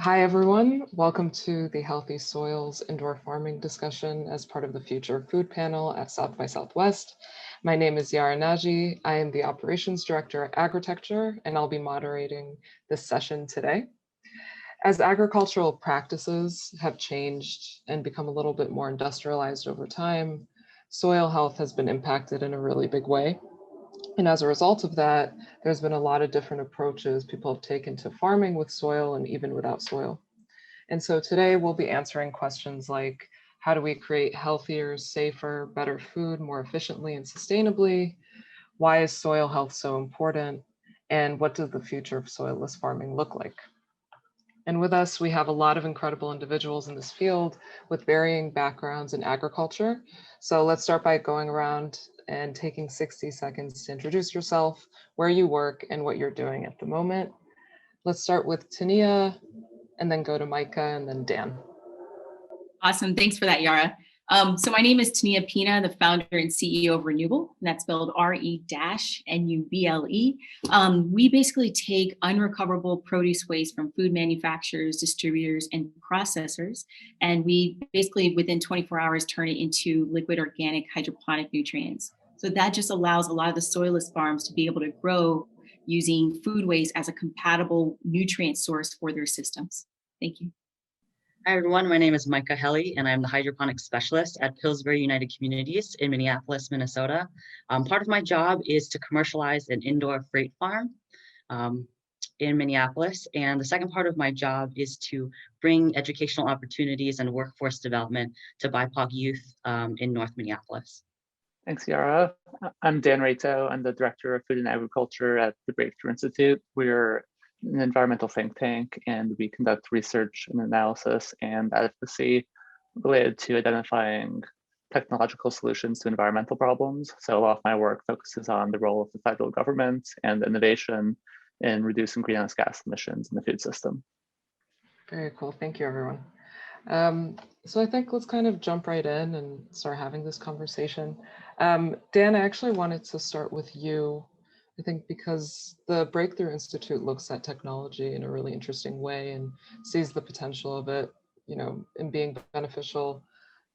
Hi, everyone. Welcome to the Healthy Soils Indoor Farming discussion as part of the Future Food Panel at South by Southwest. My name is Yara Naji. I am the Operations Director at Agritecture, and I'll be moderating this session today. As agricultural practices have changed and become a little bit more industrialized over time, soil health has been impacted in a really big way. And as a result of that, there's been a lot of different approaches people have taken to farming with soil and even without soil. And so today we'll be answering questions like, how do we create healthier, safer, better food more efficiently and sustainably? Why is soil health so important? And what does the future of soilless farming look like? And with us, we have a lot of incredible individuals in this field with varying backgrounds in agriculture. So let's start by going around and taking 60 seconds to introduce yourself, where you work, and what you're doing at the moment. Let's start with Tinia, and then go to Micah, and then Dan. Awesome. Thanks for that, Yara. So my name is Tinia Pina, the founder and CEO of ReNuble, and that's spelled RE-NUBLE. We basically take unrecoverable produce waste from food manufacturers, distributors, and processors, and we basically within 24 hours turn it into liquid organic hydroponic nutrients. So that just allows a lot of the soilless farms to be able to grow using food waste as a compatible nutrient source for their systems. Thank you. Hi, everyone. My name is Micah Helle, and I'm the hydroponics specialist at Pillsbury United Communities in Minneapolis, Minnesota. Part of my job is to commercialize an indoor freight farm in Minneapolis. And the second part of my job is to bring educational opportunities and workforce development to BIPOC youth in North Minneapolis. Thanks, Yara. I'm Dan Rejto. I'm the Director of Food and Agriculture at the Breakthrough Institute. We're an environmental think tank, and we conduct research and analysis and advocacy related to identifying technological solutions to environmental problems. So a lot of my work focuses on the role of the federal government and innovation in reducing greenhouse gas emissions in the food system. Very cool. Thank you, everyone. So I think let's kind of jump right in and start having this conversation. Dan, I actually wanted to start with you. I think because the Breakthrough Institute looks at technology in a really interesting way and sees the potential of it, in being beneficial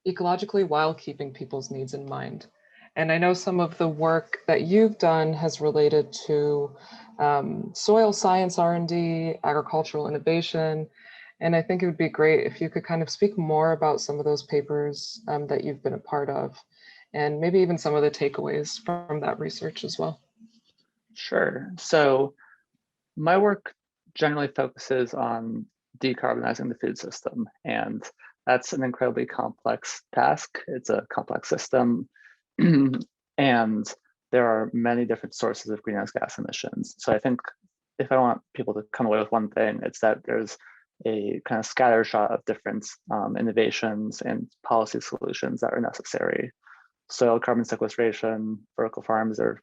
ecologically while keeping people's needs in mind. And I know some of the work that you've done has related to soil science R&D, agricultural innovation. And I think it would be great if you could kind of speak more about some of those papers that you've been a part of, and maybe even some of the takeaways from that research as well. Sure. So my work generally focuses on decarbonizing the food system, and that's an incredibly complex task. It's a complex system, and there are many different sources of greenhouse gas emissions. So I think if I want people to come away with one thing, it's that there's a kind of scattershot of different innovations and policy solutions that are necessary. Soil carbon sequestration, vertical farms are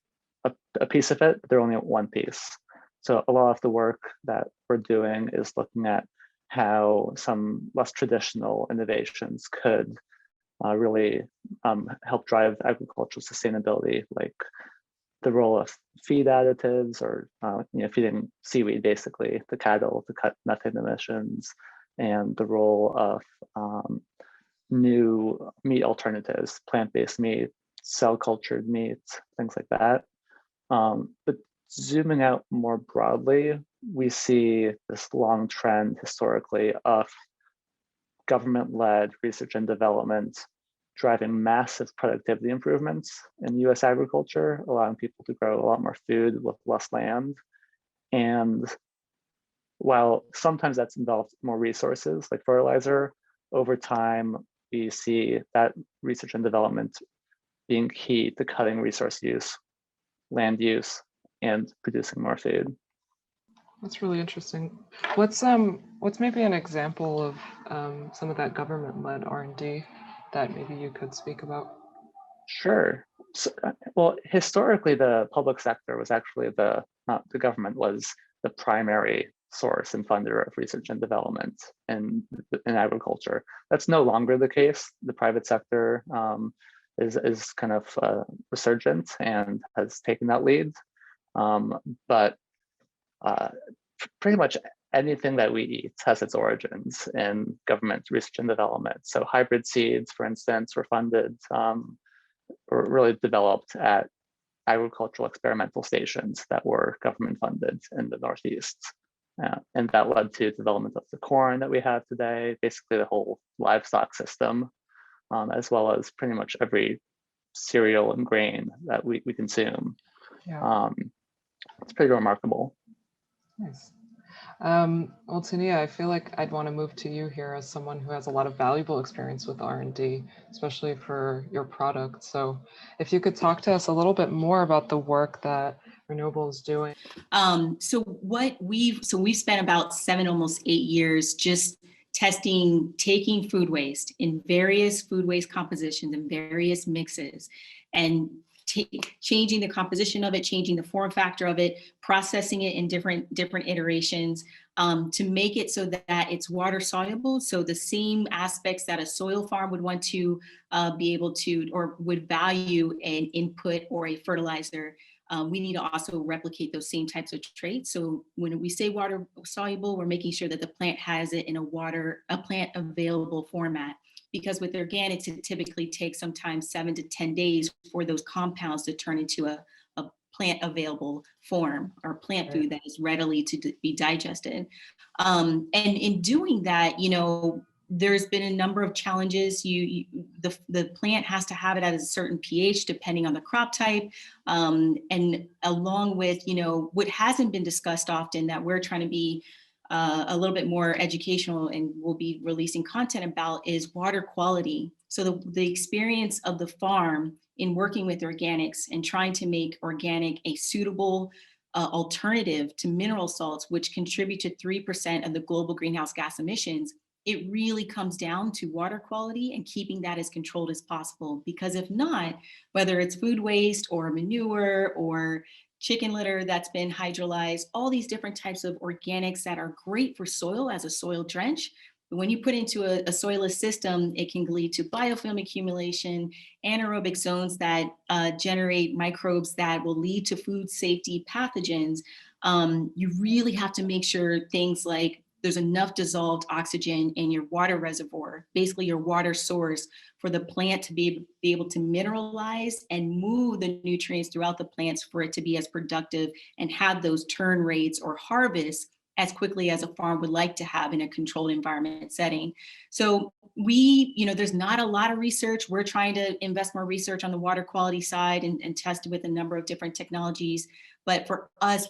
a piece of it, but they're only one piece. So a lot of the work that we're doing is looking at how some less traditional innovations could really help drive agricultural sustainability, like the role of feed additives or feeding seaweed basically to cattle to cut methane emissions, and the role of new meat alternatives, plant-based meat, cell-cultured meat, things like that. But zooming out more broadly, we see this long trend historically of government-led research and development driving massive productivity improvements in US agriculture, allowing people to grow a lot more food with less land. And while sometimes that's involved more resources like fertilizer, over time, we see that research and development being key to cutting resource use, land use, and producing more food. That's really interesting. What's maybe an example of some of that government-led R&D that maybe you could speak about? Sure. So, well, historically, the public sector was actually the government was the primary source and funder of research and development in agriculture. That's no longer the case. The private sector is kind of resurgent and has taken that lead. But pretty much anything that we eat has its origins in government research and development. So hybrid seeds, for instance, were funded, or really developed at agricultural experimental stations that were government funded in the Northeast. And that led to development of the corn that we have today, basically the whole livestock system, as well as pretty much every cereal and grain that we consume. Yeah. It's pretty remarkable. Nice. Well, Tinia, I feel like I'd want to move to you here as someone who has a lot of valuable experience with R&D, especially for your product. So if you could talk to us a little bit more about the work that ReNuble is doing. So we've spent about 7, almost 8 years just testing, taking food waste in various food waste compositions and various mixes, and changing the composition of it, changing the form factor of it, processing it in different iterations, to make it so that it's water soluble. So the same aspects that a soil farm would want to be able to, or would value an input or a fertilizer, we need to also replicate those same types of traits. So when we say water soluble, we're making sure that the plant has it in a plant available format. Because with organics, it typically takes sometimes 7 to 10 days for those compounds to turn into a plant available form, or plant food that is readily to be digested. And in doing that, there's been a number of challenges. The plant has to have it at a certain pH depending on the crop type. And along with, what hasn't been discussed often that we're trying to be a little bit more educational and we'll be releasing content about, is water quality. So the experience of the farm in working with organics and trying to make organic a suitable alternative to mineral salts, which contribute to 3% of the global greenhouse gas emissions, it really comes down to water quality and keeping that as controlled as possible. Because if not, whether it's food waste or manure or chicken litter that's been hydrolyzed, all these different types of organics that are great for soil as a soil drench. But when you put into a soilless system, it can lead to biofilm accumulation, anaerobic zones that generate microbes that will lead to food safety pathogens. You really have to make sure things like there's enough dissolved oxygen in your water reservoir, basically your water source, for the plant to be able to mineralize and move the nutrients throughout the plants for it to be as productive and have those turn rates or harvests as quickly as a farm would like to have in a controlled environment setting. So there's not a lot of research. We're trying to invest more research on the water quality side and test with a number of different technologies. But for us,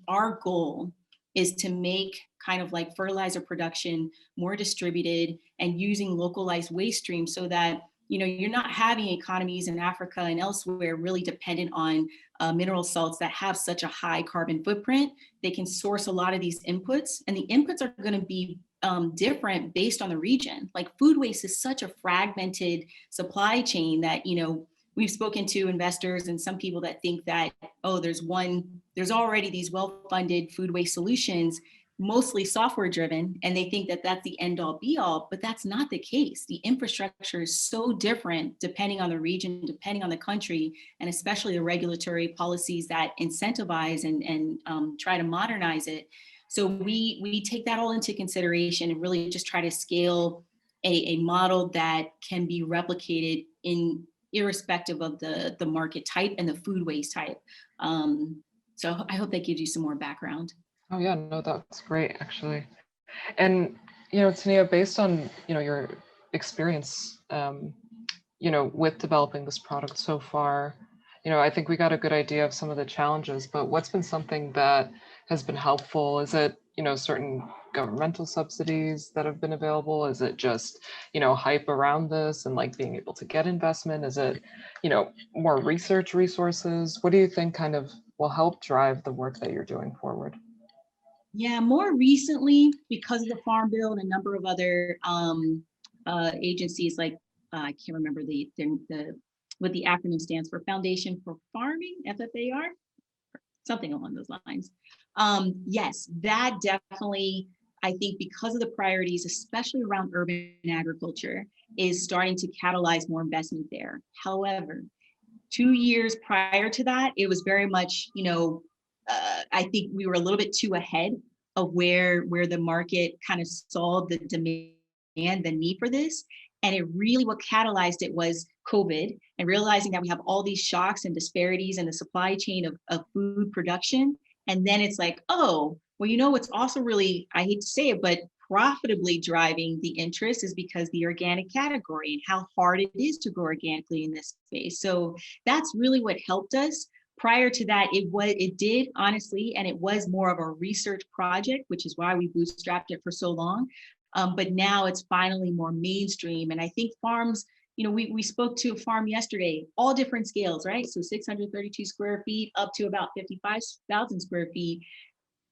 our goal is to make kind of like fertilizer production more distributed and using localized waste streams so that, you're not having economies in Africa and elsewhere really dependent on mineral salts that have such a high carbon footprint. They can source a lot of these inputs, and the inputs are going to be different based on the region. Like food waste is such a fragmented supply chain that, we've spoken to investors and some people that think that, there's already these well-funded food waste solutions, mostly software driven, and they think that that's the end all be all, but that's not the case. The infrastructure is so different depending on the region, depending on the country, and especially the regulatory policies that incentivize and try to modernize it. So we take that all into consideration and really just try to scale a model that can be replicated irrespective of the market type and the food waste type. So I hope that gives you some more background. Oh yeah, no, that's great actually. And, Tinia, based on, your experience, with developing this product so far, I think we got a good idea of some of the challenges, but what's been something that has been helpful? Is it, certain governmental subsidies that have been available? Is it just, hype around this and like being able to get investment? Is it, more research resources? What do you think kind of will help drive the work that you're doing forward? Yeah, more recently, because of the Farm Bill and a number of other agencies, like I can't remember what the acronym stands for, Foundation for Farming, FFAR, something along those lines. Yes, that definitely, I think because of the priorities, especially around urban agriculture, is starting to catalyze more investment there. However, 2 years prior to that, it was very much, I think we were a little bit too ahead of where the market kind of saw the demand, the need for this. And it really, what catalyzed it was COVID, and realizing that we have all these shocks and disparities in the supply chain of food production. And then it's like, oh, well, you know, what's also really, I hate to say it, but profitably driving the interest is because the organic category and how hard it is to grow organically in this space. So that's really what helped us. Prior to that, it did honestly, and it was more of a research project, which is why we bootstrapped it for so long. But now it's finally more mainstream. And I think farms, you know, we spoke to a farm yesterday, all different scales, right? So 632 square feet up to about 55,000 square feet,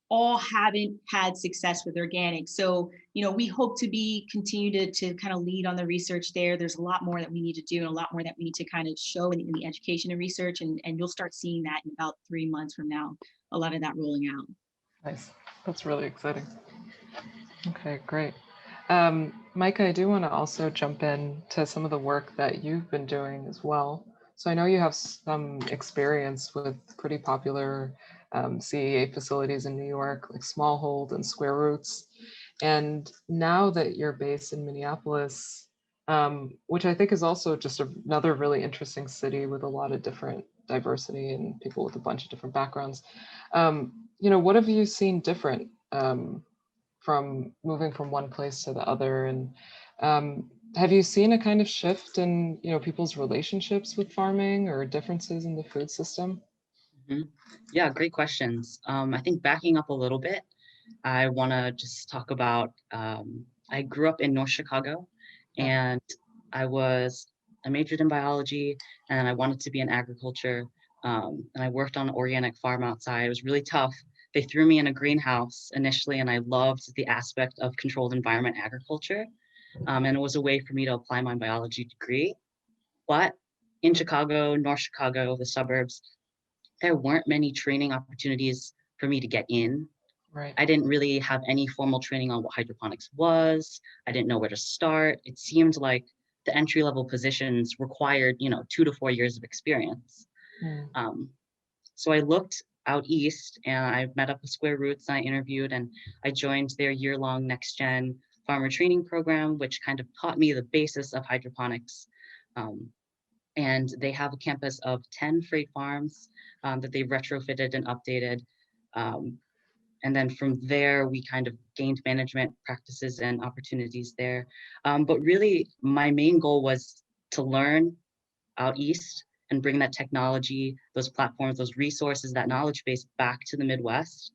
all haven't had success with organic. So, you know, we hope to continue to kind of lead on the research there. There's a lot more that we need to do and a lot more that we need to kind of show in the education and research. And you'll start seeing that in about 3 months from now, a lot of that rolling out. Nice. That's really exciting. Okay, great. Micah, I do want to also jump in to some of the work that you've been doing as well. So I know you have some experience with pretty popular CEA facilities in New York, like Smallhold and Square Roots. And now that you're based in Minneapolis, which I think is also just another really interesting city with a lot of different diversity and people with a bunch of different backgrounds, you know, what have you seen different from moving from one place to the other? And have you seen a kind of shift in, you know, people's relationships with farming or differences in the food system? Mm-hmm. Yeah, great questions. I think backing up a little bit, I want to just talk about, I grew up in North Chicago, and I majored in biology, and I wanted to be in agriculture. And I worked on an organic farm outside. It was really tough. They threw me in a greenhouse initially, and I loved the aspect of controlled environment agriculture. And it was a way for me to apply my biology degree. But in Chicago, North Chicago, the suburbs, there weren't many training opportunities for me to get in. Right. I didn't really have any formal training on what hydroponics was. I didn't know where to start. It seemed like the entry-level positions required, 2 to 4 years of experience. So I looked out east, and I met up with Square Roots, and I interviewed, and I joined their year-long Next Gen farmer training program, which kind of taught me the basis of hydroponics. And they have a campus of 10 freight farms that they've retrofitted and updated. And then from there, we kind of gained management practices and opportunities there. But really, my main goal was to learn out east and bring that technology, those platforms, those resources, that knowledge base back to the Midwest.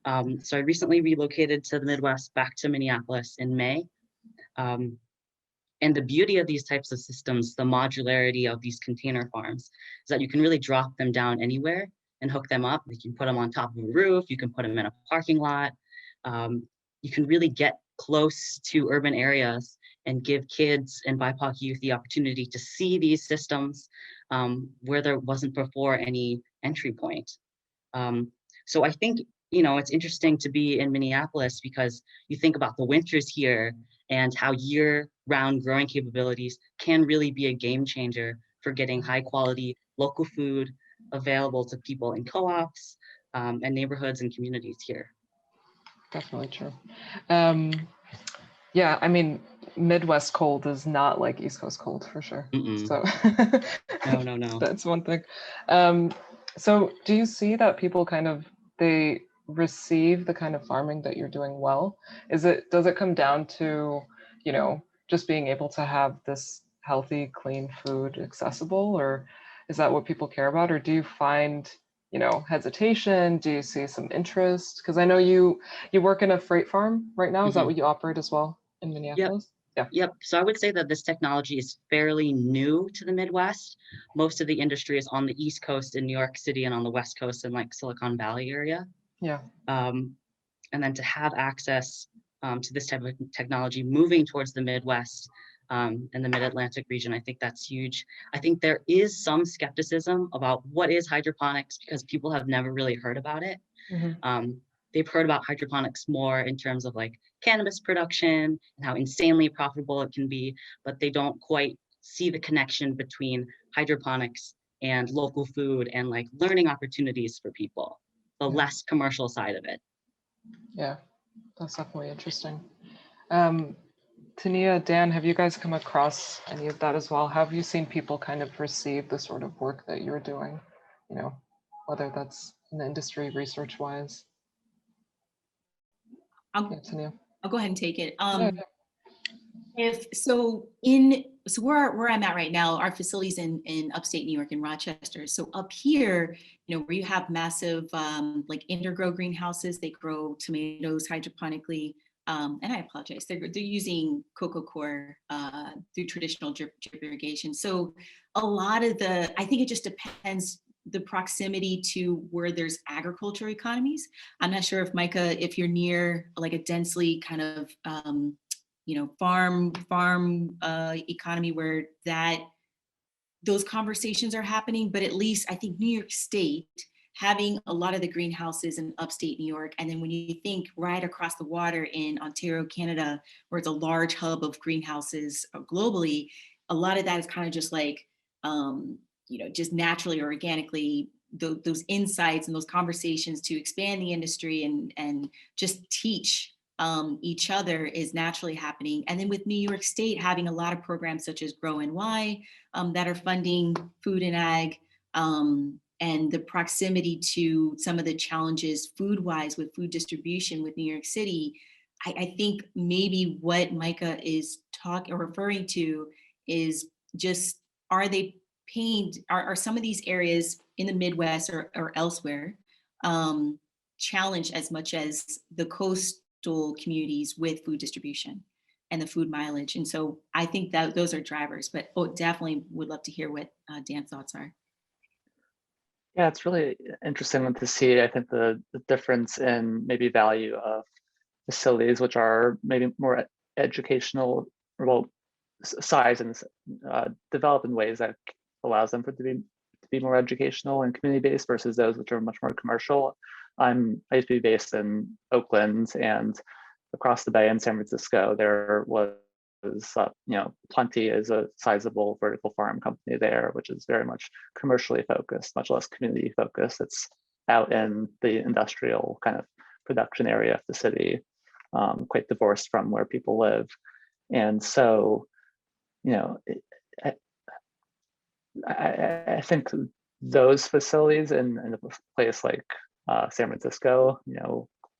So I recently relocated to the Midwest, back to Minneapolis in May. And the beauty of these types of systems, the modularity of these container farms, is that you can really drop them down anywhere and hook them up. You can put them on top of a roof, you can put them in a parking lot. You can really get close to urban areas and give kids and BIPOC youth the opportunity to see these systems where there wasn't before any entry point. So I think, it's interesting to be in Minneapolis because you think about the winters here and how year-round growing capabilities can really be a game changer for getting high quality local food available to people in co-ops and neighborhoods and communities here. Definitely true. Yeah, I mean, Midwest cold is not like East Coast cold for sure. So no. That's one thing. So do you see that people they receive the kind of farming that you're doing well? Does it come down to, just being able to have this healthy, clean food accessible, or is that what people care about? Or do you find, hesitation? Do you see some interest? Because I know you work in a freight farm right now. Is that what you operate as well in Minneapolis? Yep. So I would say that this technology is fairly new to the Midwest. Most of the industry is on the East Coast in New York City and on the West Coast in like Silicon Valley area. Yeah. And then to have access to this type of technology moving towards the Midwest and the Mid-Atlantic region, I think that's huge. I think there is some skepticism about what is hydroponics because people have never really heard about it. They've heard about hydroponics more in terms of like cannabis production and how insanely profitable it can be, but they don't quite see the connection between hydroponics and local food and like learning opportunities for people, the less commercial side of it. Yeah, That's definitely interesting. Tinia, Dan, have you guys come across any of that as well? Have you seen people kind of receive the sort of work that you're doing, you know, whether that's in the industry research-wise? I'll, Yeah, Tinia. I'll go ahead and take it. Yeah. So where I'm at right now, our facilities in upstate New York in Rochester. So up here, where you have massive like intergrow greenhouses, they grow tomatoes hydroponically. And I apologize, they're using cocoa coir through traditional drip irrigation. So a lot of I think it just depends the proximity to where there's agriculture economies. I'm not sure if Micah, if you're near like a densely kind of farm economy where those conversations are happening, but at least I think New York State having a lot of the greenhouses in upstate New York, and then when you think right across the water in Ontario, Canada, where it's a large hub of greenhouses globally, a lot of that is kind of just like just naturally or organically those insights and those conversations to expand the industry and just teach each other is naturally happening. And then with New York State having a lot of programs such as Grow NY that are funding food and ag, and the proximity to some of the challenges food-wise with food distribution with New York City, I think maybe what Micah is referring to is just, are some of these areas in the Midwest or elsewhere challenged as much as the coastal communities with food distribution and the food mileage? And so I think that those are drivers, but definitely would love to hear what Dan's thoughts are. Yeah, it's really interesting to see, I think, the difference in maybe value of facilities, which are maybe more educational, well, size and develop in ways that allows them to be more educational and community-based versus those which are much more commercial. I used to be based in Oakland, and across the bay in San Francisco, there was Plenty is a sizable vertical farm company there, which is very much commercially focused, much less community focused. It's out in the industrial kind of production area of the city, quite divorced from where people live. And so, I think those facilities in a place like San Francisco,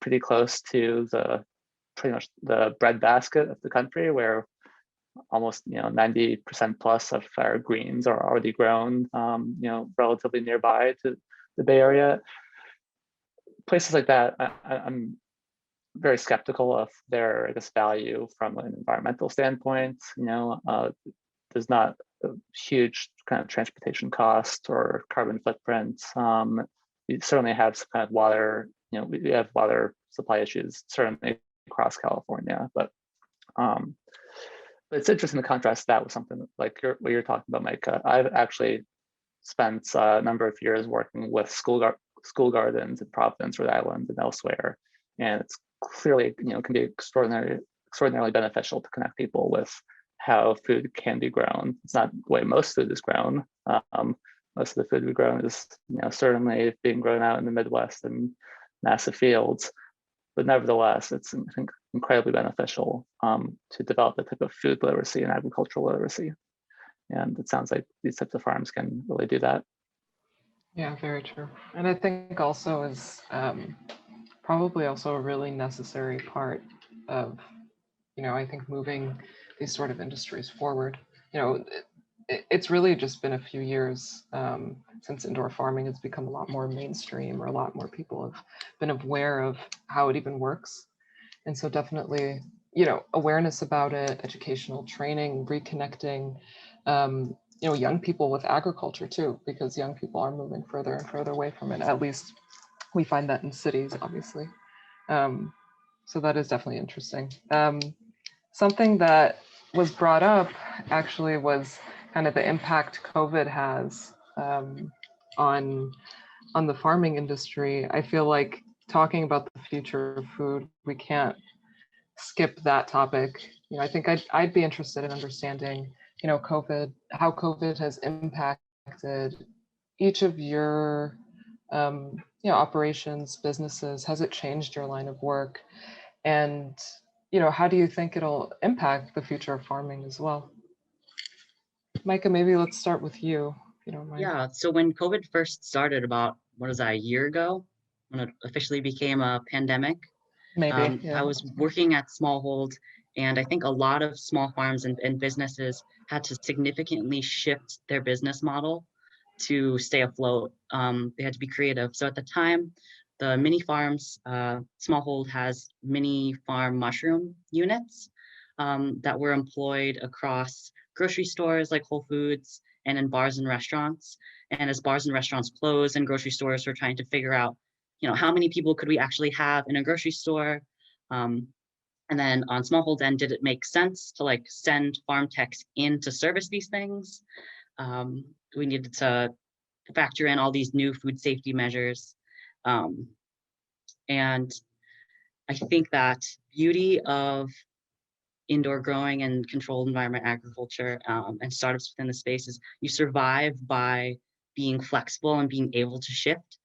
pretty close to pretty much the breadbasket of the country, where almost 90% plus of our greens are already grown, relatively nearby to the Bay Area. Places like that, I'm very skeptical of their, I guess, value from an environmental standpoint. There's not a huge kind of transportation cost or carbon footprint. We certainly have some kind of water, we have water supply issues certainly across California, but it's interesting to contrast that with something like what you're talking about, Micah. I've actually spent a number of years working with school gardens in Providence, Rhode Island, and elsewhere, and it's clearly can be extraordinarily beneficial to connect people with how food can be grown. It's not the way most food is grown. Most of the food we grow is certainly being grown out in the Midwest in massive fields. But nevertheless, it's, I think, incredibly beneficial to develop the type of food literacy and agricultural literacy. And it sounds like these types of farms can really do that. Yeah, very true. And I think also is probably also a really necessary part of, I think moving these sort of industries forward. It's really just been a few years since indoor farming has become a lot more mainstream, or a lot more people have been aware of how it even works. And so definitely, awareness about it, educational training, reconnecting, young people with agriculture too, because young people are moving further and further away from it. At least we find that in cities, obviously. So that is definitely interesting. Something that was brought up actually was kind of the impact COVID has on the farming industry. I feel like talking about the future of food, we can't skip that topic. I think I'd be interested in understanding, how COVID has impacted each of your operations, businesses. Has it changed your line of work? And, how do you think it'll impact the future of farming as well? Micah, maybe let's start with you, if you don't mind. Yeah, so when COVID first started about, what was that, a year ago, when it officially became a pandemic, Maybe, yeah. I was working at smallhold, and I think a lot of small farms and businesses had to significantly shift their business model to stay afloat. They had to be creative. So at the time, the mini farms, smallhold has mini farm mushroom units that were employed across grocery stores like Whole Foods and in bars and restaurants. And as bars and restaurants closed and grocery stores were trying to figure out, how many people could we actually have in a grocery store? And then on smallhold end, did it make sense to like send farm techs in to service these things? We needed to factor in all these new food safety measures. And I think that beauty of indoor growing and controlled environment agriculture and startups within the space is you survive by being flexible and being able to shift.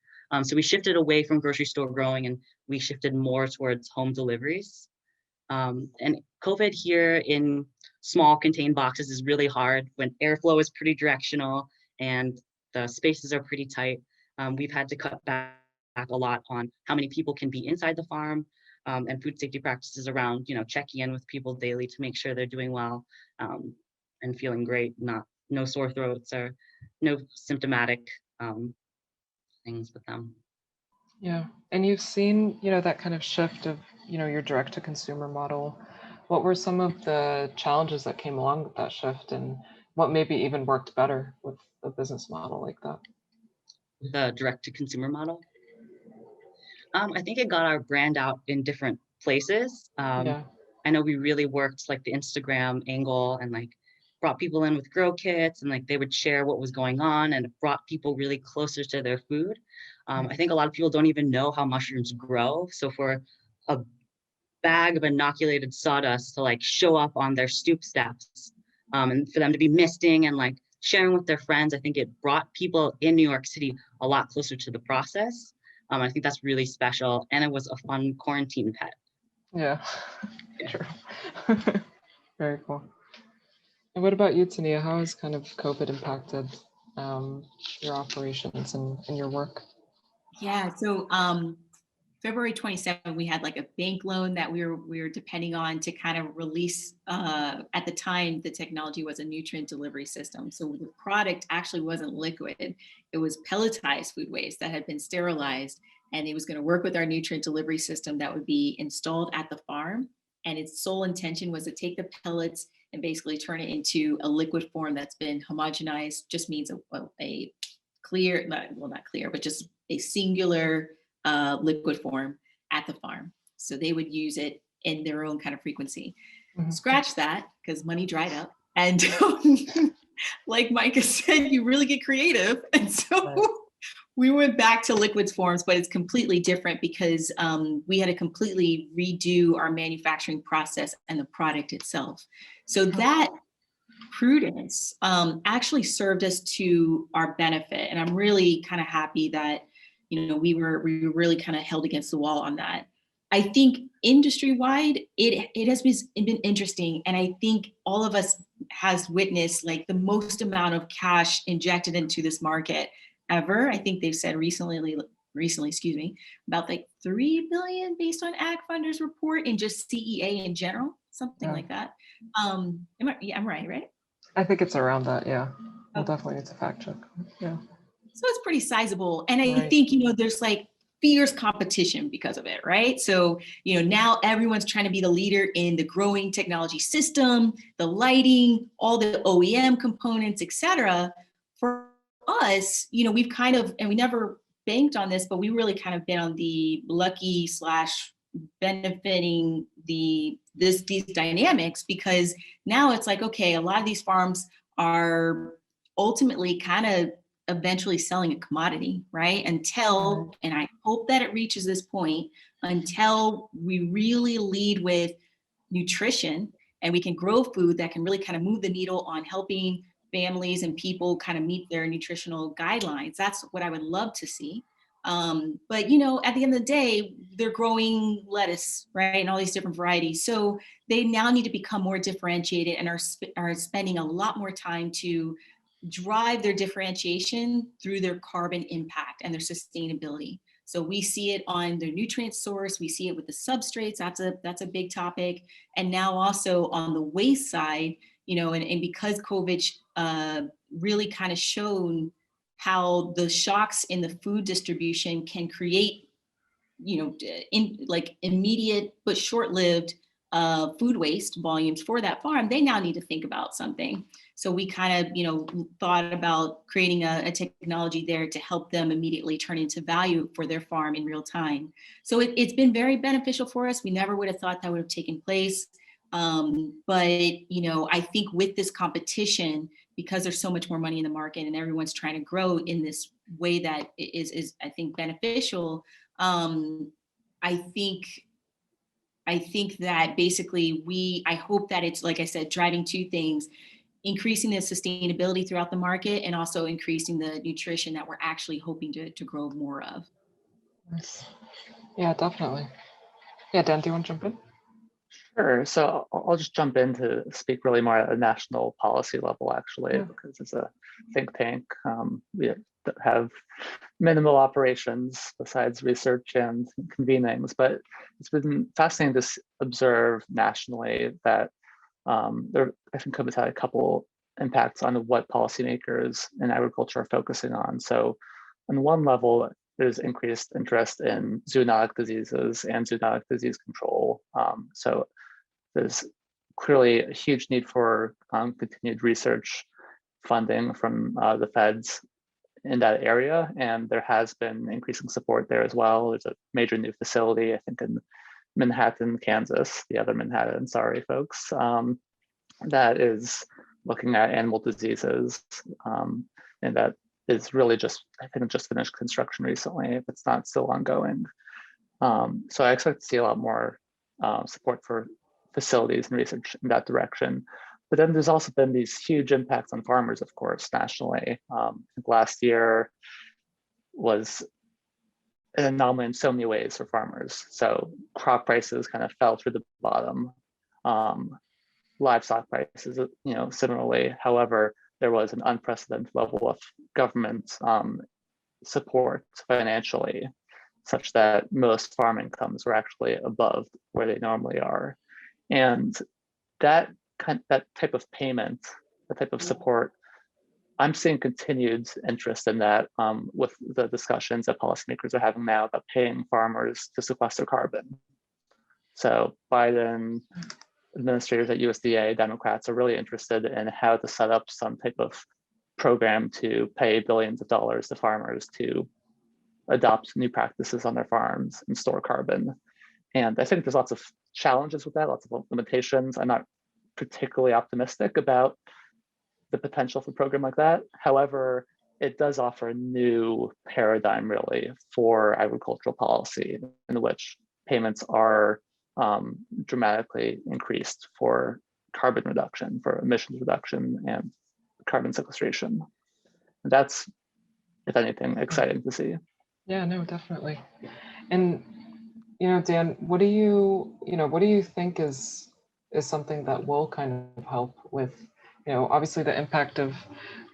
So we shifted away from grocery store growing and we shifted more towards home deliveries. And COVID here in small contained boxes is really hard when airflow is pretty directional and the spaces are pretty tight. We've had to cut back a lot on how many people can be inside the farm and food safety practices around, checking in with people daily to make sure they're doing well and feeling great, no sore throats or no symptomatic things with them. Yeah, and you've seen, that kind of shift of, your direct to consumer model. What were some of the challenges that came along with that shift, and what maybe even worked better with a business model like that? The direct to consumer model? I think it got our brand out in different places. Yeah. I know we really worked like the Instagram angle and like brought people in with grow kits and like they would share what was going on and it brought people really closer to their food. I think a lot of people don't even know how mushrooms grow. So for a bag of inoculated sawdust to like show up on their stoop steps and for them to be misting and like sharing with their friends, I think it brought people in New York City a lot closer to the process. I think that's really special. And it was a fun quarantine pet. Yeah, true. Very cool. And what about you, Tinia? How has kind of COVID impacted your operations and your work? Yeah, so February 27th, we had like a bank loan that we were depending on to kind of release. At the time, the technology was a nutrient delivery system. So the product actually wasn't liquid. It was pelletized food waste that had been sterilized. And it was going to work with our nutrient delivery system that would be installed at the farm. And its sole intention was to take the pellets and basically turn it into a liquid form that's been homogenized, just means a clear, not clear, but just a singular liquid form at the farm. So they would use it in their own kind of frequency. Mm-hmm. Scratch that, because money dried up. And like Micah said, you really get creative. And so we went back to liquids forms, but it's completely different because we had to completely redo our manufacturing process and the product itself. So that prudence actually served us to our benefit. And I'm really kind of happy that, we were really kind of held against the wall on that. I think industry-wide, it has been interesting. And I think all of us has witnessed like the most amount of cash injected into this market ever. I think they've said recently, about like 3 billion based on Ag Funders report in just CEA in general, something like that. I'm right? I think it's around that, yeah. We'll definitely need to fact check. Yeah. So it's pretty sizable. And I think, there's like fierce competition because of it, right? So, now everyone's trying to be the leader in the growing technology system, the lighting, all the OEM components, et cetera. For us, we've kind of, and we never banked on this, but we really kind of been on the lucky / benefiting these dynamics, because now it's like, okay, a lot of these farms are ultimately kind of eventually selling a commodity, right? Until, and I hope that it reaches this point, until we really lead with nutrition and we can grow food that can really kind of move the needle on helping families and people kind of meet their nutritional guidelines. That's what I would love to see. But, you know, at the end of the day, they're growing lettuce, right? And all these different varieties. So they now need to become more differentiated and are spending a lot more time to drive their differentiation through their carbon impact and their sustainability. So we see it on their nutrient source. We see it with the substrates. That's a big topic. And now also on the waste side, you know, and because COVID really kind of shown how the shocks in the food distribution can create, you know, like immediate but short-lived food waste volumes for that farm, they now need to think about something. So we kind of, you know, thought about creating a technology there to help them immediately turn into value for their farm in real time. So it's been very beneficial for us. We never would have thought that would have taken place. But, you know, I think with this competition, because there's so much more money in the market and everyone's trying to grow in this way that is I think, beneficial, I think that basically I hope that it's, like I said, driving two things: increasing the sustainability throughout the market and also increasing the nutrition that we're actually hoping to grow more of. Nice. Yeah, definitely. Yeah, Dan, do you want to jump in? Sure. So I'll just jump in to speak really more at a national policy level, actually, because it's a think tank. We have minimal operations besides research and convenings, but it's been fascinating to observe nationally that I think COVID's had a couple impacts on what policymakers in agriculture are focusing on. So on one level, there's increased interest in zoonotic diseases and zoonotic disease control. So there's clearly a huge need for continued research funding from the feds in that area, and there has been increasing support there as well. There's a major new facility, I think, in Manhattan, Kansas, the other Manhattan, sorry folks, that is looking at animal diseases, and that is really just, I think, just finished construction recently, if it's not still ongoing. So I expect to see a lot more support for facilities and research in that direction. But then there's also been these huge impacts on farmers, of course, nationally. I think last year was an anomaly in so many ways for farmers. So crop prices kind of fell through the bottom. Livestock prices, you know, similarly. However, there was an unprecedented level of government support financially, such that most farm incomes were actually above where they normally are. And that type of payment, that type of support, I'm seeing continued interest in that with the discussions that policymakers are having now about paying farmers to sequester carbon. So Biden administrators at USDA, Democrats, are really interested in how to set up some type of program to pay billions of dollars to farmers to adopt new practices on their farms and store carbon. And I think there's lots of challenges with that, lots of limitations. I'm not particularly optimistic about the potential for a program like that. However, it does offer a new paradigm, really, for agricultural policy, in which payments are dramatically increased for carbon reduction, for emissions reduction, and carbon sequestration. And that's, if anything, exciting to see. Yeah, no, definitely. And you know, Dan, what do you think is something that will kind of help with, you know, obviously the impact of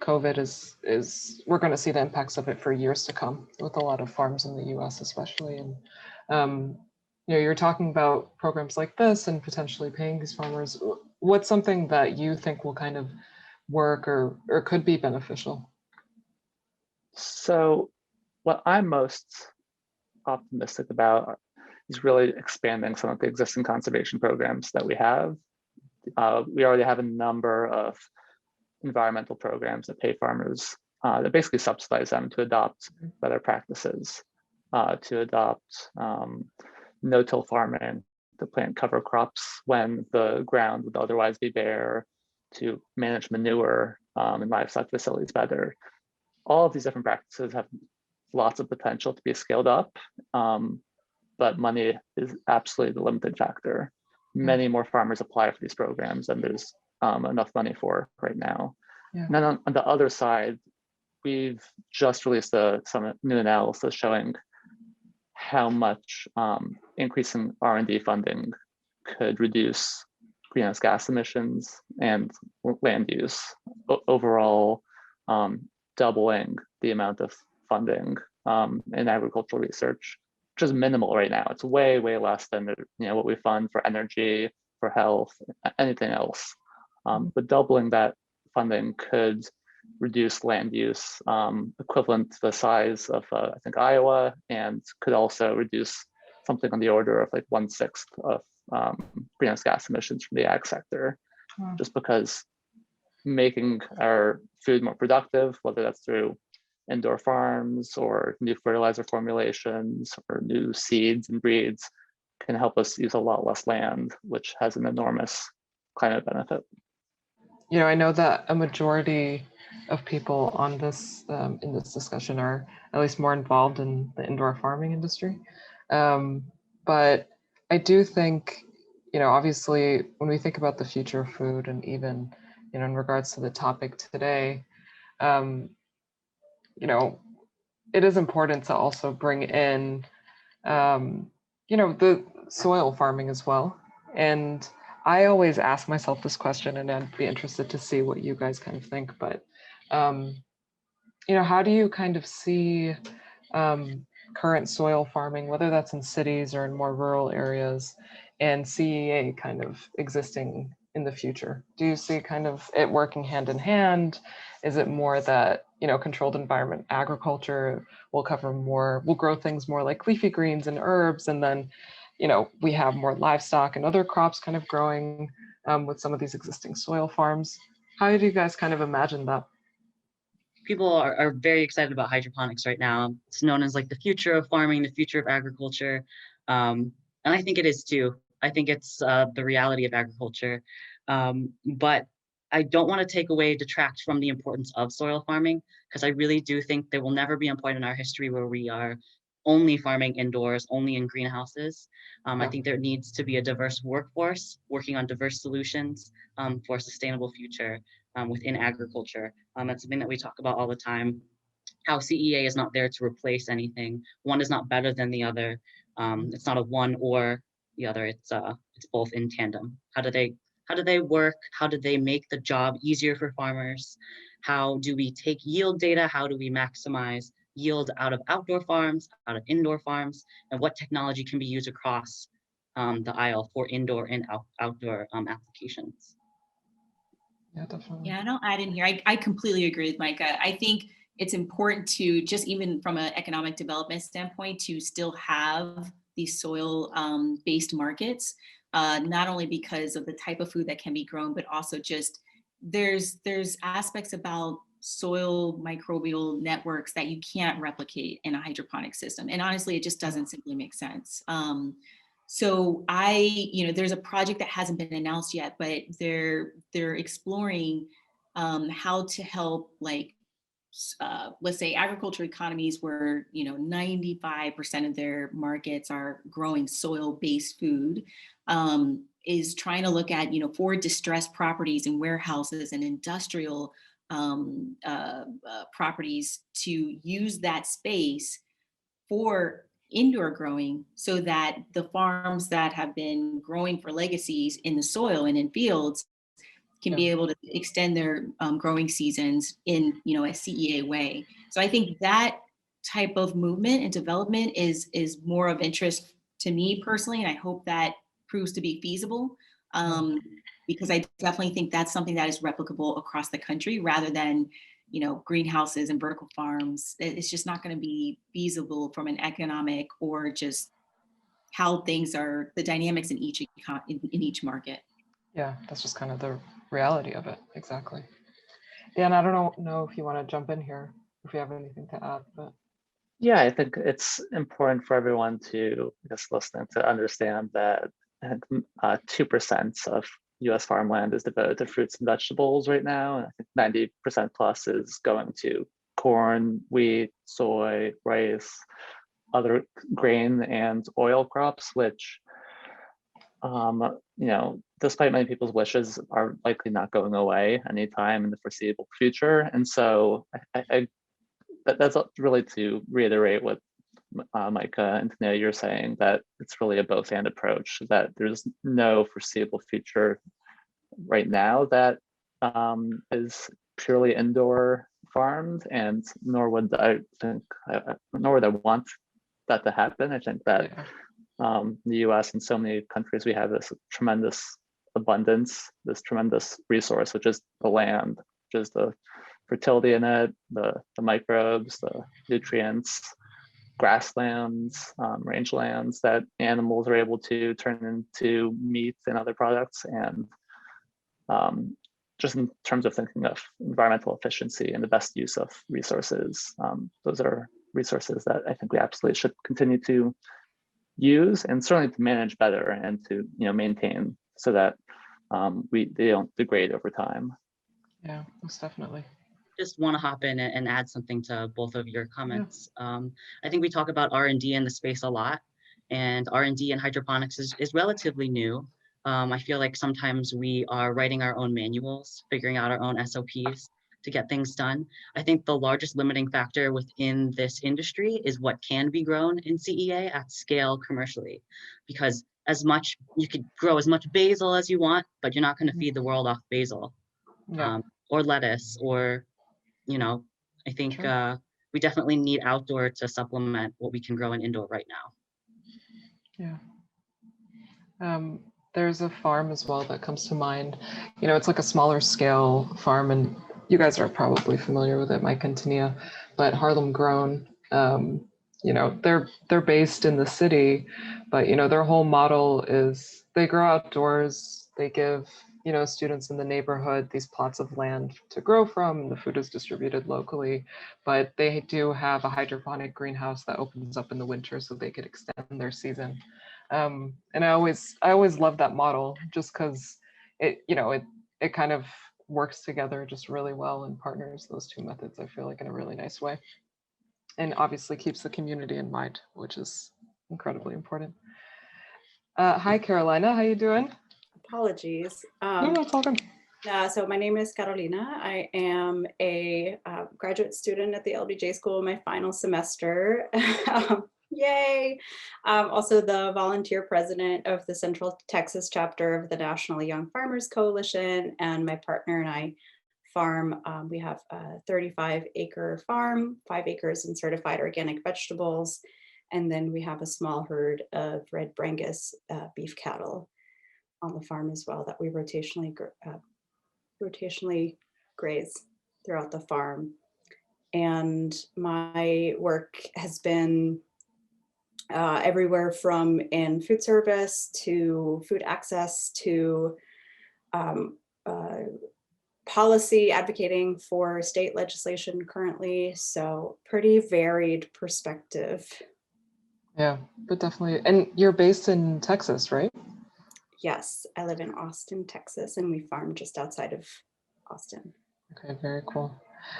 COVID is we're going to see the impacts of it for years to come with a lot of farms in the US especially. And you know, you're talking about programs like this and potentially paying these farmers. What's something that you think will kind of work or could be beneficial? So what I'm most optimistic about is really expanding some of the existing conservation programs that we have. We already have a number of environmental programs that pay farmers, that basically subsidize them to adopt better practices, to adopt no-till farming, to plant cover crops when the ground would otherwise be bare, to manage manure in livestock facilities better. All of these different practices have lots of potential to be scaled up, but money is absolutely the limiting factor. Many more farmers apply for these programs than there's enough money for right now. Yeah. And then on the other side, we've just released some new analysis showing how much increasing R&D funding could reduce greenhouse gas emissions and land use, overall doubling the amount of funding in agricultural research, which is minimal right now. It's way, way less than what we fund for energy, for health, anything else. But doubling that funding could reduce land use equivalent to the size of I think Iowa, and could also reduce something on the order of like 1/6 of greenhouse gas emissions from the ag sector. Just because making our food more productive, whether that's through indoor farms or new fertilizer formulations or new seeds and breeds, can help us use a lot less land, which has an enormous climate benefit. I know that a majority of people on this in this discussion are at least more involved in the indoor farming industry. But I do think, obviously, when we think about the future of food, and even, in regards to the topic today, it is important to also bring in, the soil farming as well. And I always ask myself this question, and I'd be interested to see what you guys kind of think. But, how do you kind of see current soil farming, whether that's in cities or in more rural areas, and CEA kind of existing in the future? Do you see kind of it working hand in hand? Is it more that, controlled environment agriculture will grow things more like leafy greens and herbs, and then, we have more livestock and other crops kind of growing with some of these existing soil farms? How do you guys kind of imagine that? People are very excited about hydroponics right now. It's known as like the future of farming, the future of agriculture. And I think it is too. I think it's the reality of agriculture. But I don't want to detract from the importance of soil farming, because I really do think there will never be a point in our history where we are only farming indoors, only in greenhouses. I think there needs to be a diverse workforce working on diverse solutions for a sustainable future within agriculture. That's something that we talk about all the time, how CEA is not there to replace anything. One is not better than the other. It's not a one or the other, it's both in tandem. How do they work? How do they make the job easier for farmers? How do we take yield data? How do we maximize yield out of outdoor farms, out of indoor farms, and what technology can be used across the aisle for indoor and outdoor applications? Yeah, definitely. Yeah, and I'll add in here, I completely agree with Micah. I think it's important to, just even from an economic development standpoint, to still have these soil based markets, not only because of the type of food that can be grown, but also just there's aspects about soil microbial networks that you can't replicate in a hydroponic system. And honestly, it just doesn't simply make sense. So there's a project that hasn't been announced yet, but they're exploring how to help, like, let's say agriculture economies where 95% of their markets are growing soil-based food, is trying to look at for distressed properties and warehouses and industrial properties to use that space for indoor growing, so that the farms that have been growing for legacies in the soil and in fields can be able to extend their growing seasons in a CEA way. So I think that type of movement and development is more of interest to me personally, and I hope that proves to be feasible, because I definitely think that's something that is replicable across the country, rather than greenhouses and vertical farms. It's just not going to be feasible from an economic, or just how things are, the dynamics in each market. Yeah, that's just kind of the reality of it. Exactly. Dan, I don't know if you want to jump in here, if you have anything to add. But yeah, I think it's important for everyone to just listening to understand that 2% of US farmland is devoted to fruits and vegetables right now. And I think 90% plus is going to corn, wheat, soy, rice, other grain and oil crops, which, despite many people's wishes, are likely not going away anytime in the foreseeable future. And so I that's really to reiterate what Micah and Tinia, you're saying, that it's really a both and approach, that there's no foreseeable future right now that is purely indoor farmed, and nor would I think, nor would I want that to happen. I think that the US and so many countries, we have this tremendous abundance, this tremendous resource, which is the land, which is the fertility in it, the microbes, the nutrients, grasslands, rangelands that animals are able to turn into meat and other products. And just in terms of thinking of environmental efficiency and the best use of resources, those are resources that I think we absolutely should continue to use, and certainly to manage better and to maintain, so that they don't degrade over time. Yeah, most definitely. Just want to hop in and add something to both of your comments. I think we talk about R&D in the space a lot, and R&D in hydroponics is relatively new. I feel like sometimes we are writing our own manuals, figuring out our own SOPs to get things done. I think the largest limiting factor within this industry is what can be grown in CEA at scale commercially, because you could grow as much basil as you want, but you're not going to feed the world off basil, or lettuce, or I think we definitely need outdoor to supplement what we can grow in indoor right now. Yeah. There's a farm as well that comes to mind. It's like a smaller scale farm, and you guys are probably familiar with it, Micah and Tinia, but Harlem Grown, they're based in the city, but their whole model is they grow outdoors, they give students in the neighborhood these plots of land to grow from, and the food is distributed locally, but they do have a hydroponic greenhouse that opens up in the winter so they could extend their season. And I always love that model, just because it kind of works together just really well and partners those two methods, I feel like, in a really nice way, and obviously keeps the community in mind, which is incredibly important. Hi, Carolina, how you doing? Apologies. No, it's all good. So my name is Carolina. I am a graduate student at the LBJ School, my final semester. Yay! Also the volunteer president of the Central Texas chapter of the National Young Farmers Coalition, and my partner and I farm. We have a 35-acre farm, 5 acres in certified organic vegetables, and then we have a small herd of red Brangus beef cattle on the farm as well that we rotationally graze throughout the farm. And my work has been everywhere from in food service to food access to policy, advocating for state legislation currently. So pretty varied perspective. Yeah, but definitely. And you're based in Texas, right? Yes, I live in Austin, Texas, and we farm just outside of Austin. Okay, very cool.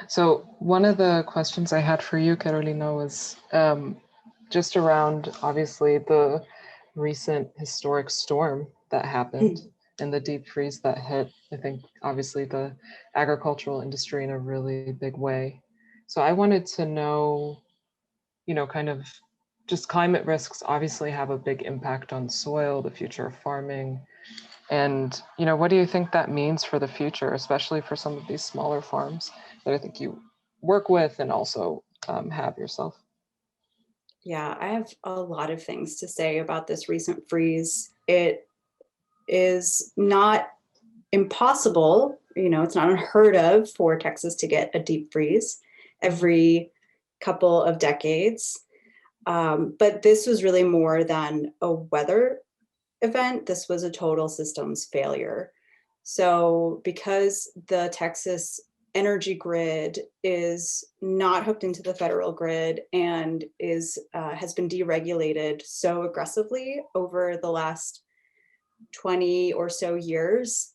So one of the questions I had for you, Carolina, was just around, obviously, the recent historic storm that happened and the deep freeze that hit, I think, obviously, the agricultural industry in a really big way. So I wanted to know, kind of just climate risks obviously have a big impact on soil, the future of farming. And, what do you think that means for the future, especially for some of these smaller farms that I think you work with and also have yourself? Yeah, I have a lot of things to say about this recent freeze. It is not impossible, it's not unheard of for Texas to get a deep freeze every couple of decades. But this was really more than a weather event. This was a total systems failure. So because the Texas energy grid is not hooked into the federal grid and has been deregulated so aggressively over the last 20 or so years,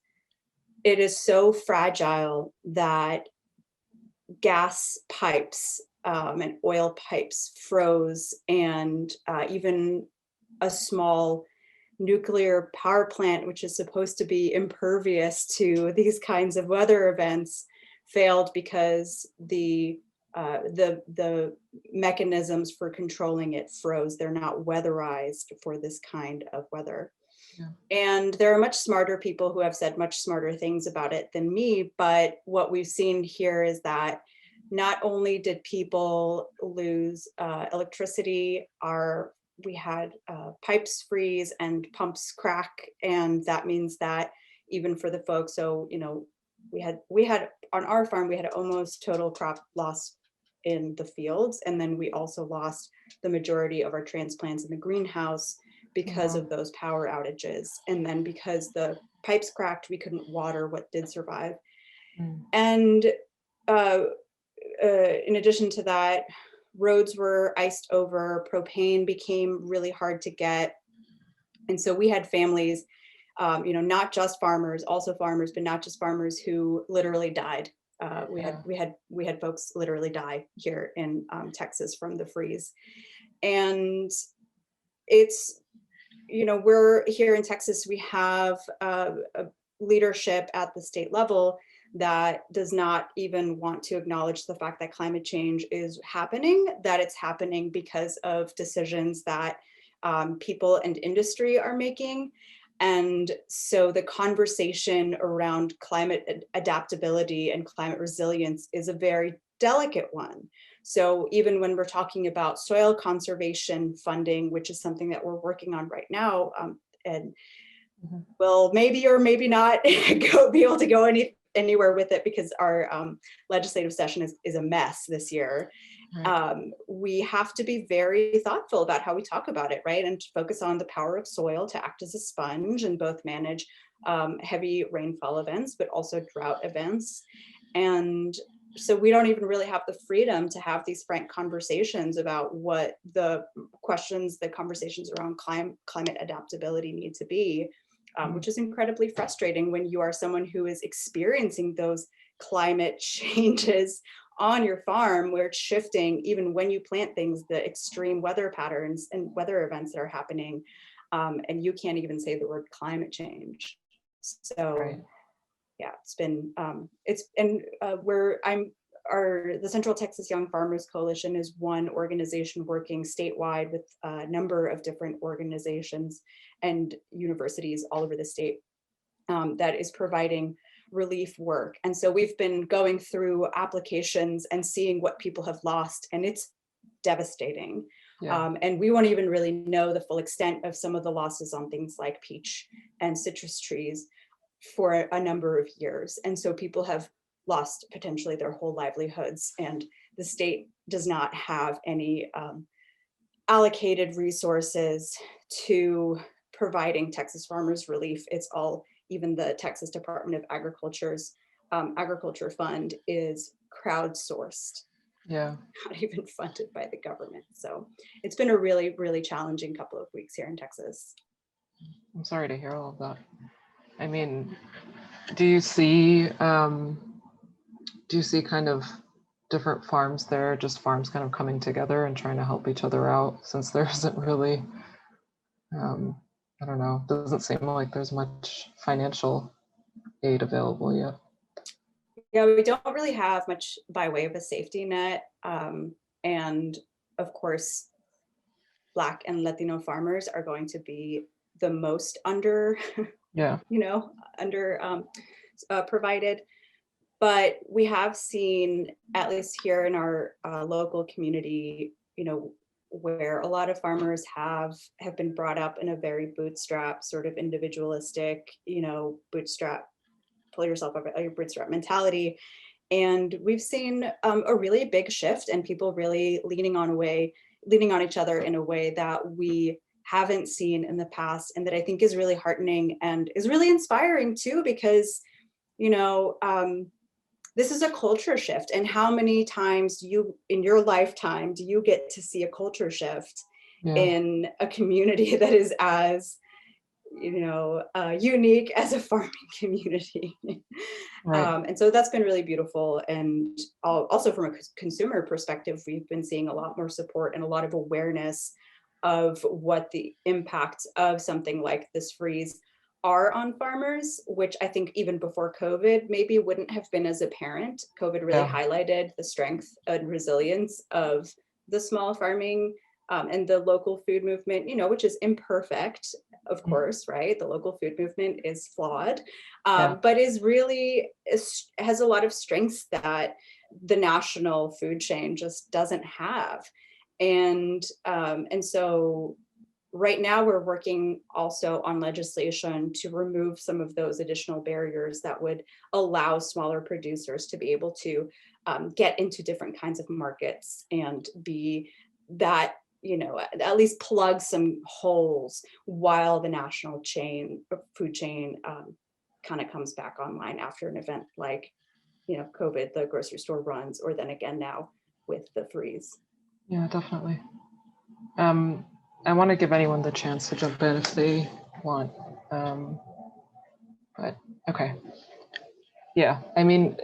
it is so fragile that gas pipes and oil pipes froze, and even a small nuclear power plant, which is supposed to be impervious to these kinds of weather events, failed because the the mechanisms for controlling it froze. They're not weatherized for this kind of weather. Yeah. And there are much smarter people who have said much smarter things about it than me, but what we've seen here is that not only did people lose electricity, we had pipes freeze and pumps crack, and that means that even for the folks, so we had on our farm, we had almost total crop loss in the fields, and then we also lost the majority of our transplants in the greenhouse because of those power outages. And then because the pipes cracked, we couldn't water what did survive. And in addition to that, roads were iced over, propane became really hard to get. And so we had families, not just farmers, also farmers, but not just farmers, who literally died. We had folks literally die here in Texas from the freeze. And it's, we're here in Texas, we have a leadership at the state level that does not even want to acknowledge the fact that climate change is happening, that it's happening because of decisions that people and industry are making. And so the conversation around climate adaptability and climate resilience is a very delicate one. So even when we're talking about soil conservation funding, which is something that we're working on right now, and will maybe or maybe not be able to go anywhere with it because our legislative session is a mess this year. Right. We have to be very thoughtful about how we talk about it, right? And to focus on the power of soil to act as a sponge and both manage heavy rainfall events, but also drought events. And so we don't even really have the freedom to have these frank conversations about what the conversations around climate adaptability need to be, which is incredibly frustrating when you are someone who is experiencing those climate changes on your farm, where it's shifting even when you plant things, the extreme weather patterns and weather events that are happening, and you can't even say the word climate change. So right. Yeah, it's been the Central Texas Young Farmers Coalition is one organization working statewide with a number of different organizations and universities all over the state that is providing relief work. And so we've been going through applications and seeing what people have lost, and it's devastating. Yeah. And we won't even really know the full extent of some of the losses on things like peach and citrus trees for a number of years. And so people have lost potentially their whole livelihoods, and the state does not have any allocated resources to providing Texas farmers relief. It's all, even the Texas Department of Agriculture's agriculture fund is crowdsourced. Yeah. Not even funded by the government. So it's been a really, really challenging couple of weeks here in Texas. I'm sorry to hear all of that. I mean, do you see kind of different farms there, just farms kind of coming together and trying to help each other out, since there isn't really, I don't know, doesn't seem like there's much financial aid available yet. Yeah, we don't really have much by way of a safety net. And of course, Black and Latino farmers are going to be the most under, provided. But we have seen, at least here in our local community, where a lot of farmers have been brought up in a very bootstrap, sort of individualistic, bootstrap, pull yourself up, your bootstrap mentality. And we've seen a really big shift, and people really leaning on each other in a way that we haven't seen in the past, and that I think is really heartening and is really inspiring too, because this is a culture shift. And how many times in your lifetime do you get to see a culture shift in a community that is as unique as a farming community? Right. And so that's been really beautiful. And also from a consumer perspective, we've been seeing a lot more support and a lot of awareness of what the impact of something like this freeze are on farmers, which I think even before COVID maybe wouldn't have been as apparent. COVID really highlighted the strength and resilience of the small farming and the local food movement, you know, which is imperfect, of course, right? The local food movement is flawed, but has a lot of strengths that the national food chain just doesn't have. And so right now we're working also on legislation to remove some of those additional barriers that would allow smaller producers to be able to get into different kinds of markets and be that, you know, at least plug some holes while the national food chain kind of comes back online after an event like, you know, COVID, the grocery store runs, or then again now with the freeze. Yeah, definitely. I want to give anyone the chance to jump in if they want, but okay. Yeah, I mean,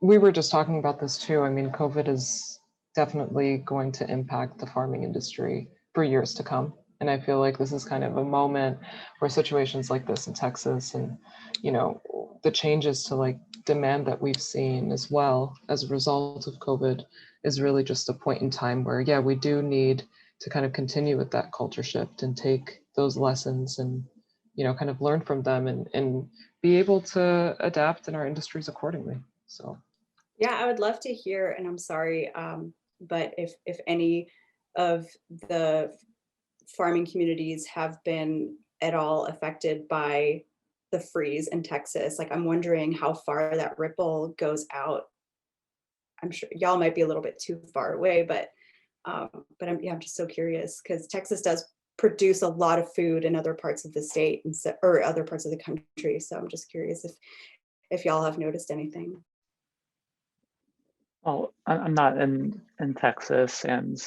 we were just talking about this too. I mean, COVID is definitely going to impact the farming industry for years to come. And I feel like this is kind of a moment where situations like this in Texas and, you know, the changes to like demand that we've seen as well as a result of COVID is really just a point in time where, yeah, we do need to kind of continue with that culture shift and take those lessons and, you know, kind of learn from them and be able to adapt in our industries accordingly. So. Yeah, I would love to hear, and I'm sorry, but if any of the farming communities have been at all affected by the freeze in Texas, like I'm wondering how far that ripple goes out. I'm sure y'all might be a little bit too far away, but I'm just so curious because Texas does produce a lot of food in other parts of the state and so, or other parts of the country. So I'm just curious if y'all have noticed anything. Well, I'm not in Texas, and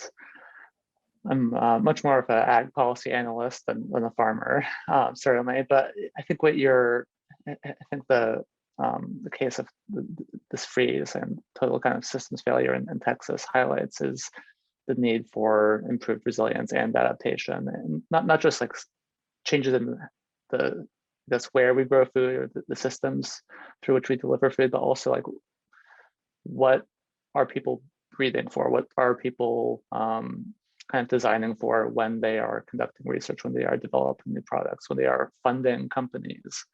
I'm much more of an ag policy analyst than a farmer, certainly. But I think the case of this freeze and total kind of systems failure in Texas highlights is the need for improved resilience and adaptation, and not just like changes in that's where we grow food or the systems through which we deliver food, but also like what are people breathing for? What are people kind of designing for when they are conducting research, when they are developing new products, when they are funding companies?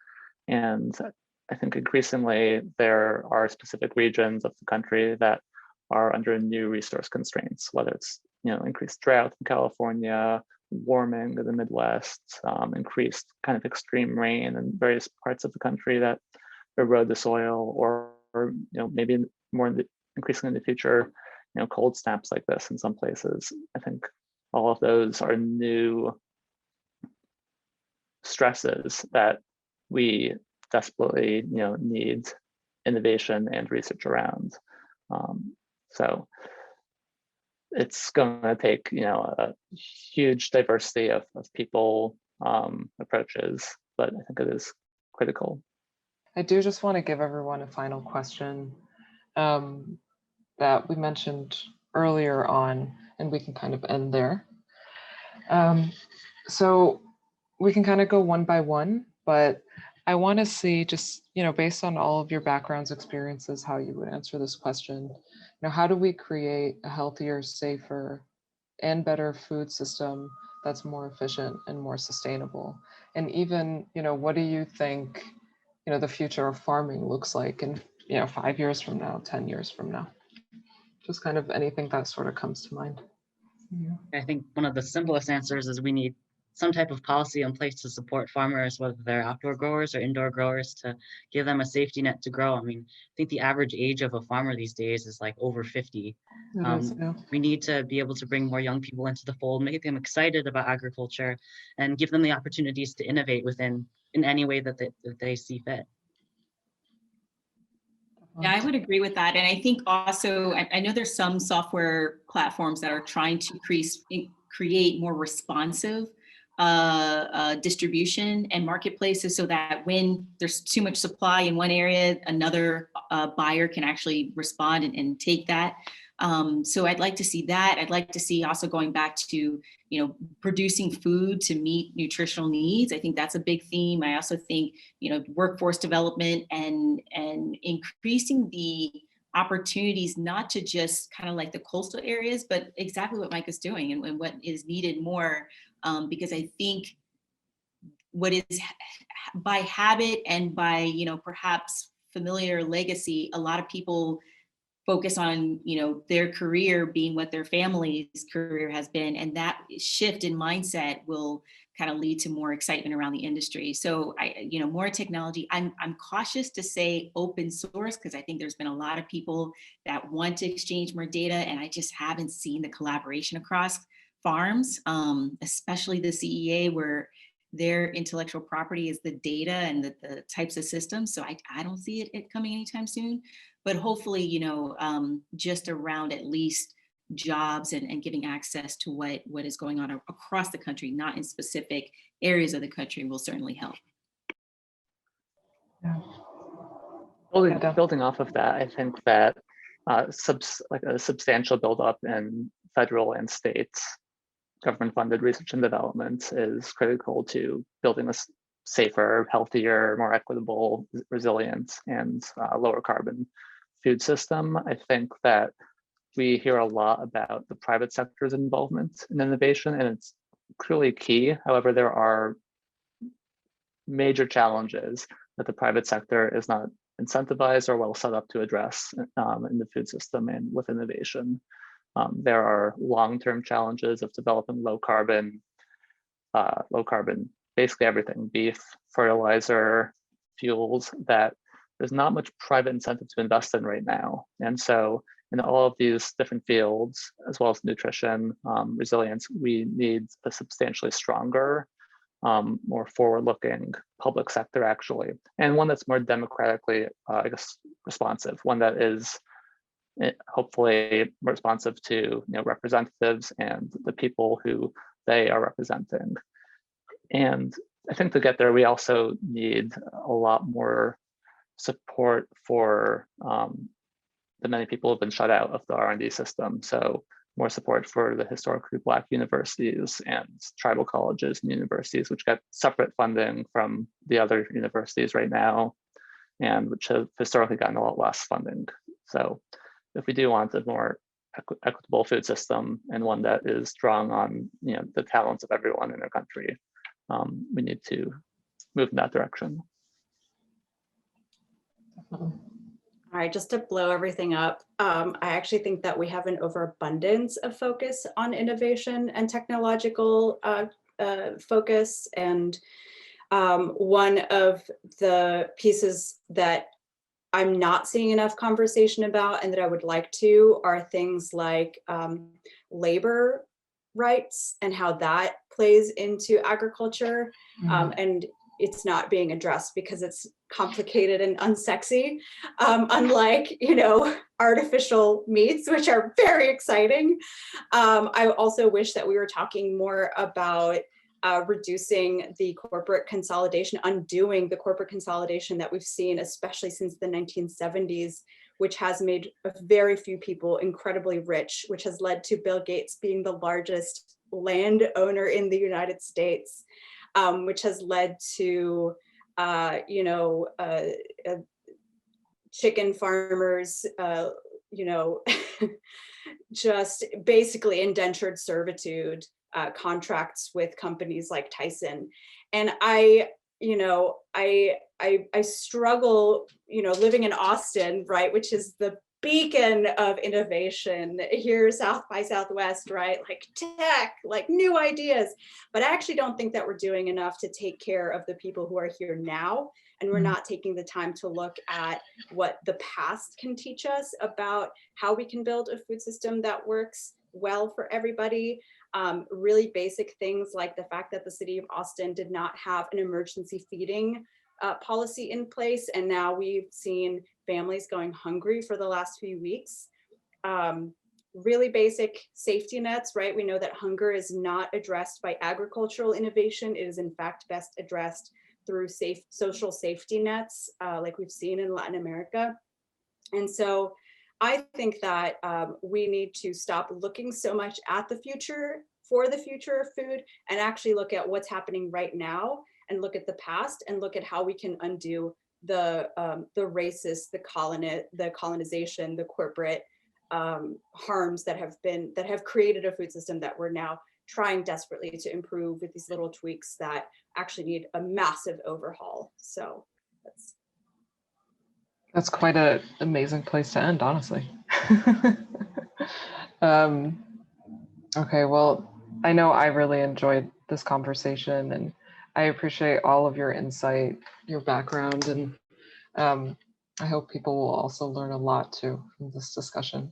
And I think increasingly there are specific regions of the country that are under new resource constraints, whether it's, you know, increased drought in California, warming in the Midwest, increased kind of extreme rain in various parts of the country that erode the soil, or you know, maybe more increasingly in the future, you know, cold snaps like this in some places. I think all of those are new stresses that we desperately, you know, need innovation and research around. So it's going to take, you know, a huge diversity of people approaches, but I think it is critical. I do just want to give everyone a final question that we mentioned earlier on, and we can kind of end there. So we can kind of go one by one, but I want to see, just, you know, based on all of your backgrounds, experiences, how you would answer this question. You know, how do we create a healthier, safer, and better food system that's more efficient and more sustainable? And even, you know, what do you think, you know, the future of farming looks like in, you know, 5 years from now, 10 years from now? Just kind of anything that sort of comes to mind. Yeah. I think one of the simplest answers is we need some type of policy in place to support farmers, whether they're outdoor growers or indoor growers, to give them a safety net to grow. I mean, I think the average age of a farmer these days is like over 50. We need to be able to bring more young people into the fold, make them excited about agriculture, and give them the opportunities to innovate in any way that they see fit. Yeah, I would agree with that. And I think also, I know there's some software platforms that are trying to create more responsive distribution and marketplaces, so that when there's too much supply in one area, another buyer can actually respond and take that. So I'd like to see that. I'd like to see also going back to, producing food to meet nutritional needs. I think that's a big theme. I also think, workforce development and increasing the opportunities, not to just kind of like the coastal areas, but exactly what Micah's doing and what is needed more. Because I think what is by habit and by, perhaps familiar legacy, a lot of people focus on, their career being what their family's career has been. And that shift in mindset will kind of lead to more excitement around the industry. So more technology. I'm cautious to say open source, because I think there's been a lot of people that want to exchange more data, and I just haven't seen the collaboration across farms, especially the CEA, where their intellectual property is the data and the types of systems. So I don't see it coming anytime soon. But hopefully, just around at least jobs and giving access to what is going on across the country, not in specific areas of the country, will certainly help. Yeah. Building off of that, I think that a substantial buildup in federal and state government-funded research and development is critical to building a safer, healthier, more equitable, resilient, and lower carbon food system. I think that we hear a lot about the private sector's involvement in innovation, and it's clearly key. However, there are major challenges that the private sector is not incentivized or well set up to address in the food system and with innovation. There are long-term challenges of developing low carbon, basically everything, beef, fertilizer, fuels, that there's not much private incentive to invest in right now. And so in all of these different fields, as well as nutrition, resilience, we need a substantially stronger, more forward-looking public sector, actually, and one that's more democratically, responsive, one that is hopefully responsive to representatives and the people who they are representing. And I think to get there, we also need a lot more support for the many people who have been shut out of the R&D system. So more support for the historically Black universities and tribal colleges and universities, which get separate funding from the other universities right now, and which have historically gotten a lot less funding. So if we do want a more equitable food system, and one that is strong on the talents of everyone in our country, we need to move in that direction. All right, just to blow everything up, I actually think that we have an overabundance of focus on innovation and technological focus. And one of the pieces that I'm not seeing enough conversation about and that I would like to are things like labor rights and how that plays into agriculture. And it's not being addressed because it's complicated and unsexy, unlike, artificial meats, which are very exciting. I also wish that we were talking more about reducing the corporate consolidation, undoing the corporate consolidation that we've seen, especially since the 1970s, which has made very few people incredibly rich, which has led to Bill Gates being the largest landowner in the United States, which has led to, chicken farmers, just basically indentured servitude contracts with companies like Tyson. And I struggle, living in Austin, right, which is the beacon of innovation here, South by Southwest, right, like tech, like new ideas. But I actually don't think that we're doing enough to take care of the people who are here now. And we're not taking the time to look at what the past can teach us about how we can build a food system that works well for everybody. Really basic things like the fact that the city of Austin did not have an emergency feeding policy in place. And now we've seen families going hungry for the last few weeks. Really basic safety nets, right? We know that hunger is not addressed by agricultural innovation. It is in fact best addressed through social safety nets, like we've seen in Latin America. And so I think that we need to stop looking so much at the future for the future of food and actually look at what's happening right now and look at the past and look at how we can undo the racist, the colonization, the corporate harms that have created a food system that we're now trying desperately to improve with these little tweaks that actually need a massive overhaul. So that's quite an amazing place to end, honestly. Okay, well, I know I really enjoyed this conversation, and I appreciate all of your insight, your background, and I hope people will also learn a lot too from this discussion.